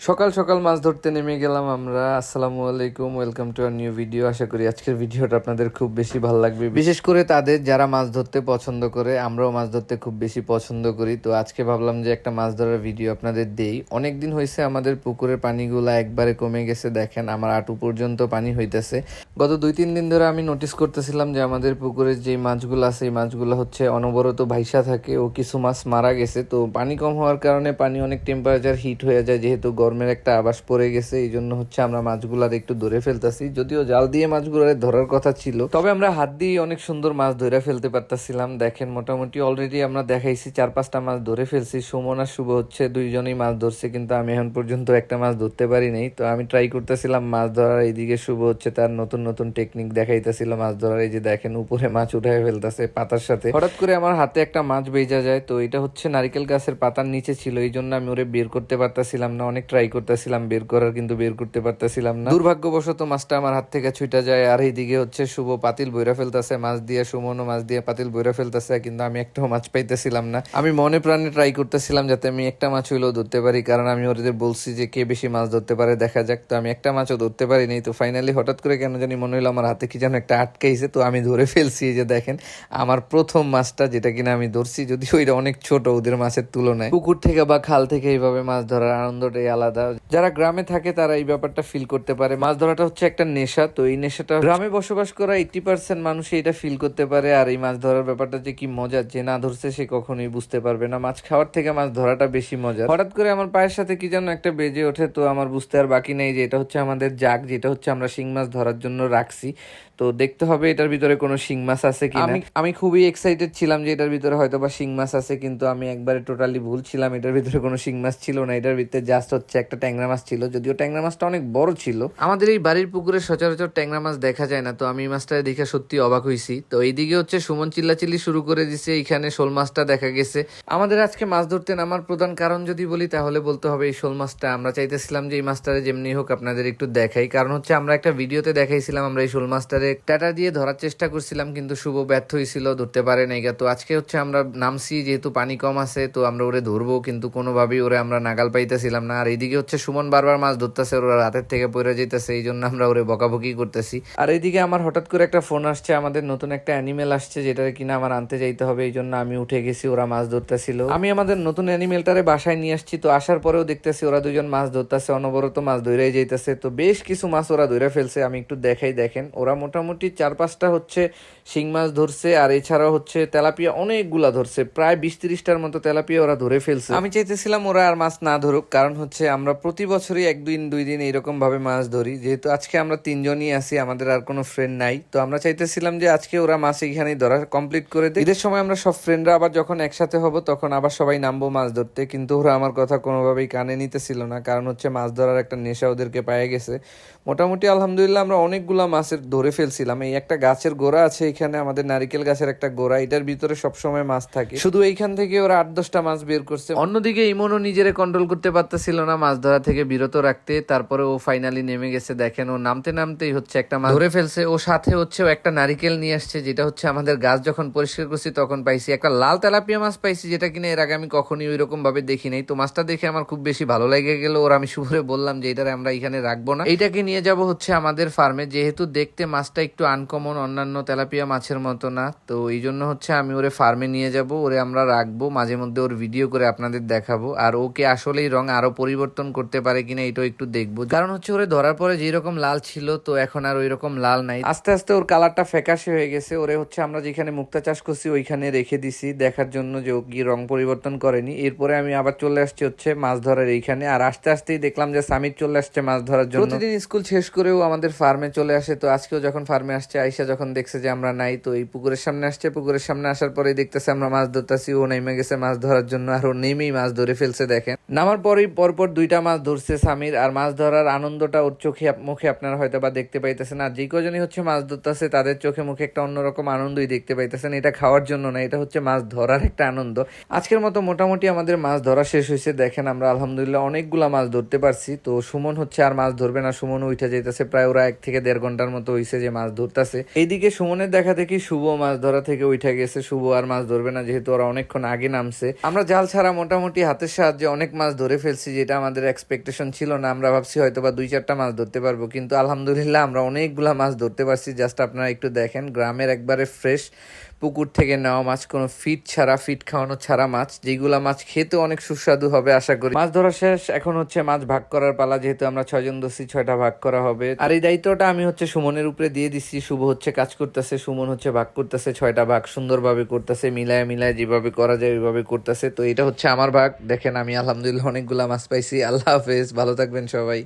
সকাল সকাল মাছ ধরতে নেমে গেলাম আমরা। আসসালামু আলাইকুম, welcome to our new video. আশা করি আজকের ভিডিওটা আপনাদের খুব বেশি ভালো লাগবে, বিশেষ করে তাদের যারা মাছ ধরতে পছন্দ করে। আমরাও মাছ ধরতে খুব বেশি পছন্দ করি, তো আজকে ভাবলাম যে একটা মাছ ধরার ভিডিও আপনাদের দেই। অনেক দিন হয়েছে আমাদের পুকুরের পানিগুলা একবারে কমে গেছে, দেখেন আমার হাঁটু পর্যন্ত পানি হইতেছে। গত 2-3 দিন ধরে আমি নোটিস করতেছিলাম যে আমাদের পুকুরের যে মাছগুলো আছে এই মাছগুলো হচ্ছে অনবরত ভাইসা থাকে ও কিছু মাছ মারা গেছে। তো পানি কম হওয়ার কারণে পানি অনেক টেম্পারেচার হিট হয়ে যায়, যেহেতু গরমের একটা আভাস পড়ে গেছে, এই জন্য হচ্ছে আমরা মাছগুলার একটু ধরে ফেলতেছি। যদিও জাল দিয়ে মাছগুলার ধরার কথা ছিল, তবে আমরা হাত দিয়ে অনেক সুন্দর মাছ ধরে ফেলতে পারতাছিলাম। দেখেন মোটামুটি অলরেডি আমরা দেখাইছি 4-5টা মাছ ধরে ফেলছি। সুমন আর শুভ হচ্ছে দুইজনেই মাছ ধরছে, কিন্তু আমি এখন পর্যন্ত একটা মাছ ধরতে পারি নাই। তো আমি ট্রাই করতেছিলাম মাছ ধরার, এইদিকে শুভ হচ্ছে তার নতুন নতুন টেকনিক দেখাইতেছিল মাছ ধরার। এই যে দেখেন উপরে মাছ উঠায় ফেলতেছে পাতার সাথে। হঠাৎ করে আমার হাতে একটা মাছ বেজা যায়, তো এটা হচ্ছে নারিকেল গাছের পাতার নিচে ছিল, এই জন্য আমি ওরে বের করতে পারতাছিলাম না। অনেক ট্রাই করতেছিলাম বের করার, কিন্তু বের করতে পারতেছিলাম না। দুর্ভাগ্যবশত মাছটা আমার হাত থেকে ছুটে যায়। আর এইদিকে হচ্ছে শুভ পাতিল বইরা ফেলতেছে মাছ দিয়ে, সুমনও মাছ দিয়ে পাতিল বইরা ফেলতেছে, কিন্তু আমি একটাও মাছ পাইতেছিলাম না। আমি মনে প্রাণে ট্রাই করতেছিলাম যাতে আমি একটা মাছ হইলেও ধরতে পারি, কারণ আমি ওদের বলছি যে কে বেশি মাছ ধরতে পারে দেখা যাক। তো আমি একটা মাছও ধরতে পারিনি। তো ফাইনালি হঠাৎ করে কেন জানি মনে হলো আমার হাতে কি যেন একটা আটকাইছে, তো আমি ধরে ফেলছি। এই যে দেখেন আমার প্রথম মাছটা, যেটা কিনা আমি ধরছি, যদি ওইটা অনেক ছোট ওদের মাছের তুলনায়। পুকুর থেকে বা খাল থেকে এইভাবে মাছ ধরার আনন্দটাই আলাদা। যারা গ্রামে থাকে তারা এই ব্যাপারটা ফিল করতে পারে। মাছ ধরাটা হচ্ছে একটা নেশা, তো এই নেশাটা গ্রামে বসবাস করা 80% মানুষই এটা ফিল করতে পারে। আর এই মাছ ধরার ব্যাপারটা যে কি মজা, যে না ধরছে সে কখনোই বুঝতে পারবে না। মাছ খাওয়ার থেকে মাছ ধরাটা বেশি মজা। হঠাৎ করে আমার পায়ের সাথে কি যেন একটা বেজে ওঠে, তো আমার বুঝতে আর বাকি নেই যে এটা হচ্ছে আমাদের জাগ, যেটা হচ্ছে আমরা শিং মাছ ধরার জন্য রাখছি। তো দেখতে হবে এটার ভিতরে কোনো শিং মাছ আছে কিনা। আমি খুবই এক্সাইটেড ছিলাম যে এটার ভিতরে হয়তো বা শিং মাছ আছে, কিন্তু আমি একবারে টোটালি ভুল ছিলাম। এটার ভিতরে কোনো শিং মাছ ছিল না, এটার ভিতরে জাস্ট হচ্ছে একটা ট্যাংরা মাছ ছিল, যদিও ট্যাংরা মাছটা অনেক বড় ছিল। আমাদের এই বাড়ির পুকুরে সচরাচর ট্যাংরা মাছ দেখা যায় না, তো আমি এই মাছটা দেখে সত্যি অবাক হইছি। তো এইদিকে হচ্ছে সুমন চিল্লাচিল্লি শুরু করে দিছে, এইখানে শোল মাছটা দেখা গেছে। আমাদের আজকে মাছ ধরতে নামার প্রধান কারণ যদি বলি তাহলে বলতে হবে এই শোল মাছটা। আমরা চাইতেছিলাম যে এই মাছটারে যেমনি হোক আপনাদের একটু দেখাই, কারণ হচ্ছে আমরা একটা ভিডিওতে দেখাইছিলাম আমরা এই শোল মাছটারে টাটা দিয়ে ধরার চেষ্টা করছিলাম, কিন্তু শুভ ব্যর্থ হয়েছিল, ধরতে পারে নাই। তো আজকে হচ্ছে আমরা নামছি, যেহেতু পানি কম আছে, তো আমরা ওরে ধরবো, কিন্তু কোনোভাবেই ওরে আমরা নাগাল পাইতেছিলাম না। আর এইদিকে হচ্ছে সুমন বারবার মাছ ধরতেছে, ওরা রাতের থেকে পড়ে যেতেছে, এই জন্য আমরা ওরে বকাবকি করতেছি। আর এইদিকে আমার হঠাৎ করে একটা ফোন আসছে, আমাদের নতুন একটা অ্যানিমেল আসছে, যেটা কিনা আমার আনতে যাইতে হবে, এই জন্য আমি উঠে গেছি। ওরা মাছ ধরতেছিল, আমি আমাদের নতুন অ্যানিমেলটারে বাসায় নিয়ে আসছি। তো আসার পরেও দেখতেছি ওরা দুজন মাছ ধরতেছে, অনবরত মাছ ধরেই যাইতেছে। তো বেশ কিছু মাছ ওরা ধরে ফেলছে, আমি একটু দেখাই। দেখেন ওরা মোটামুটি 4-5টা হচ্ছে শিং মাছ ধরছে, আর এছাড়াও হচ্ছে তেলাপিয়া অনেকগুলা ধরছে, প্রায় 20-30টার মতো তেলাপিয়া ওরা ধরে ফেলছে। আমি চাইতেছিলাম ওরা আর মাছ না ধরুক, কারণ হচ্ছে আমরা প্রতি বছরই 1-2 দিন এইরকম ভাবে মাছ ধরি। যেহেতু আজকে আমরা 3জনই আছি, আমাদের আর কোনো ফ্রেন্ড নাই, তো আমরা চাইতেছিলাম যে আজকে ওরা মাছ এখানেই ধরা কমপ্লিট করে দেয়। ঈদের সময় আমরা সব ফ্রেন্ডরা আবার যখন একসাথে হব তখন আবার সবাই নামবো মাছ ধরতে, কিন্তু ওরা আমার কথা কোনোভাবেই কানে নিতেছিল না, কারণ হচ্ছে মাছ ধরার একটা নেশা ওদেরকে পায়ে গেছে। মোটামুটি আলহামদুলিল্লাহ আমরা অনেকগুলা মাছের ধরে ফেলছিলাম। এই একটা গাছের গোড়া আছে এখানে, আমাদের নারিকেল গাছের একটা গোড়া, এটার ভিতরে সবসময় মাছ থাকে। শুধু এইখান থেকে ওরা 8-10টা মাছ বের করছে। অন্যদিকে ইমনও নিজেরে কন্ট্রোল করতে পারতেছিল না মাছ ধরা থেকে বিরত রাখতে, তারপরে ও ফাইনালি নেমে গেছে। দেখেন ও নামতে নামতেই হচ্ছে একটা মাছ ধরে ফেলছে। ও সাথে হচ্ছে ও একটা নারিকেল নিয়ে আসছে, যেটা হচ্ছে আমাদের গাছ যখন পরিষ্কার করছি তখন পাইছি। একটা লাল তেলাপিয়া মাছ পাইছি, যেটা কিনা এর আগে আমি কখনই ওই রকম ভাবে দেখি নাই। তো মাছটা দেখে আমার খুব বেশি ভালো লেগে গেল। ওর আমি শুভরে বললাম যে এটারে আমরা এখানে রাখবো না, এইটাকে নিয়ে যাব হচ্ছে আমাদের ফার্মে, যেহেতু দেখতে মাছটা একটু আনকমন, অন্যান্য তেলাপিয়া মাছের মতো না। তো এই জন্য হচ্ছে আমি ওরে ফার্মে নিয়ে যাব, ওরে আমরা রাখবো, মাঝে মধ্যে ওর ভিডিও করে আপনাদের দেখাবো। আর ওকে আসলেই রং আরো পরিবর্তন করতে পারে কিনা এটাও একটু দেখবো, কারণ হচ্ছে ওরে ধরার পরে যেই রকম লাল ছিল তো এখন আর ওই রকম লাল নাই, আস্তে আস্তে ওর কালারটা ফ্যাকাশে হয়ে গেছে। ওরে হচ্ছে আমরা যেখানে মুক্তা চাষ করছি ওইখানে রেখে দিছি দেখার জন্য যে ও কি রং পরিবর্তন করেনি। এরপরে আমি আবার চলে আসছি হচ্ছে মাছ ধরার এইখানে, আর আস্তে আস্তেই দেখলাম যে সামির চলে আসছে মাছ ধরার জন্য। প্রতিদিন স্কুল শেষ করেও আমাদের ফার্মে চলে আসে, তো আজকেও যখন ফার্মে আসছে, আইসা যখন দেখছে যে আমরা নাই, তো এই পুকুরের সামনে আসছে। পুকুরের সামনে আসার পরে দেখতেছে আমরা মাছ ধরতেছি, ও নেমে গেছে মাছ ধরার জন্য, আর ও নেমেই মাছ ধরে ফেলছে। দেখেন নামার পরেই পরপর 2টা মাছ ধরছে সামির, আর মাছ ধরার আনন্দটা ওর চোখে মুখে আপনারা হয়তো বা দেখতে পাইতেছেন। আর যে কজনই হচ্ছে মাছ ধরতেছে তাদের চোখে মুখে একটা অন্যরকম আনন্দই দেখতে পাইতেছেন। এটা খাওয়ার জন্য না, এটা হচ্ছে মাছ ধরার একটা আনন্দ। আজকের মতো মোটামুটি আমাদের মাছ ধরা শেষ হয়েছে। দেখেন আমরা আলহামদুলিল্লাহ অনেকগুলা মাছ ধরতে পারছি। তো সুমন হচ্ছে আর মাছ ধরবে না, সুমন উঠে যাইতেছে। প্রায় ওরা 1 থেকে 1.5 ঘন্টার মতো হয়েছে যে মাছ ধরতেছে। এইদিকে সুমনের দেখা দেখি শুভ মাছ ধরা থেকে উঠে গেছে, শুভ আর মাছ ধরবে না, যেহেতু ওরা অনেকক্ষণ আগে নামছে। আমরা জাল ছাড়া মোটামুটি হাতের সাহায্যে অনেক মাছ ধরে ফেলছি, যেটা আমাদের আমাদের এক্সপেকটেশন ছিল না। আমরা ভাবছি হয়তো বা 2-4টা মাছ ধরতে পারবো, কিন্তু আলহামদুলিল্লাহ আমরা অনেকগুলা মাছ ধরতে পারছি। জাস্ট আপনারা একটু দেখেন, গ্রামের একবারে ফ্রেশ পুকুর থেকে নেওয়া মাছ, কোনো ফিট খাওয়ানো ছাড়া মাছ, যেগুলা মাছ খেতে অনেক সুস্বাদু হবে আশা করি। মাছ ধরা শেষ, এখন হচ্ছে মাছ ভাগ করার পালা। যেহেতু আমরা 6 জন ধরছি, 6টা ভাগ করা হবে। আর এই দায়িত্বটা আমি হচ্ছে সুমনের উপরে দিয়ে দিচ্ছি। শুভ হচ্ছে কাজ করতেছে, সুমন হচ্ছে ভাগ করতেছে, 6টা ভাগ সুন্দরভাবে করতেছে, মিলায় মিলায় যেভাবে করা যায় ওইভাবে করতেছে। তো এটা হচ্ছে আমার ভাগ। দেখেন আমি আলহামদুলিল্লাহ অনেকগুলা মাছ পাইছি। আল্লাহ হাফেজ, ভালো থাকবেন সবাই।